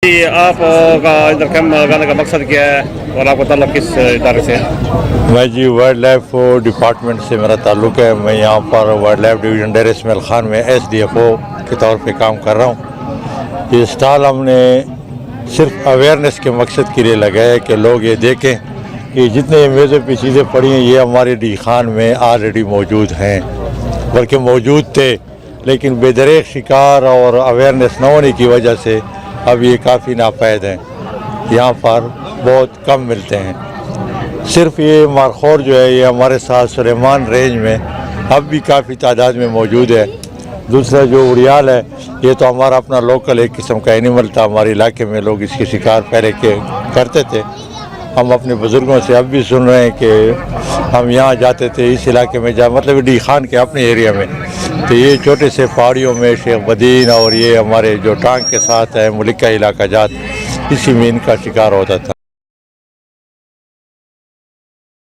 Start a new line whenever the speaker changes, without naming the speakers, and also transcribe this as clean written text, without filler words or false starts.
آپ کا ادھر کیمپ لگانے کا مقصد کیا ہے اور آپ کا تعلق کس ادارے سے ہے؟
میں جی وائلڈ لائف ڈپارٹمنٹ سے میرا تعلق ہے. میں یہاں پر وائلڈ لائف ڈویژن ڈیر اسمیل خان میں SDFO کے طور پہ کام کر رہا ہوں. یہ اسٹال ہم نے صرف اویئرنیس کے مقصد کے لیے لگایا کہ لوگ یہ دیکھیں کہ جتنے میزوں پہ چیزیں پڑی ہیں یہ ہمارے ڈی خان میں آلریڈی موجود ہیں، بلکہ موجود تھے لیکن بے دریغ شکار اور اویئرنیس نہ ہونے کی وجہ سے اب یہ کافی ناپید ہیں، یہاں پر بہت کم ملتے ہیں. صرف یہ مارخور جو ہے یہ ہمارے ساتھ سلیمان رینج میں اب بھی کافی تعداد میں موجود ہے. دوسرا جو اڑیال ہے یہ تو ہمارا اپنا لوکل ایک قسم کا اینیمل تھا، ہمارے علاقے میں لوگ اس کے شکار پہلے کرتے تھے. ہم اپنے بزرگوں سے اب بھی سن رہے ہیں کہ ہم یہاں جاتے تھے اس علاقے میں مطلب ڈی خان کے اپنے ایریا میں، تو یہ چھوٹے سے پہاڑیوں میں شیخ بدین اور یہ ہمارے جو ٹانگ کے ساتھ ہے ملکہ علاقہ جات، اسی میں ان کا شکار ہوتا تھا.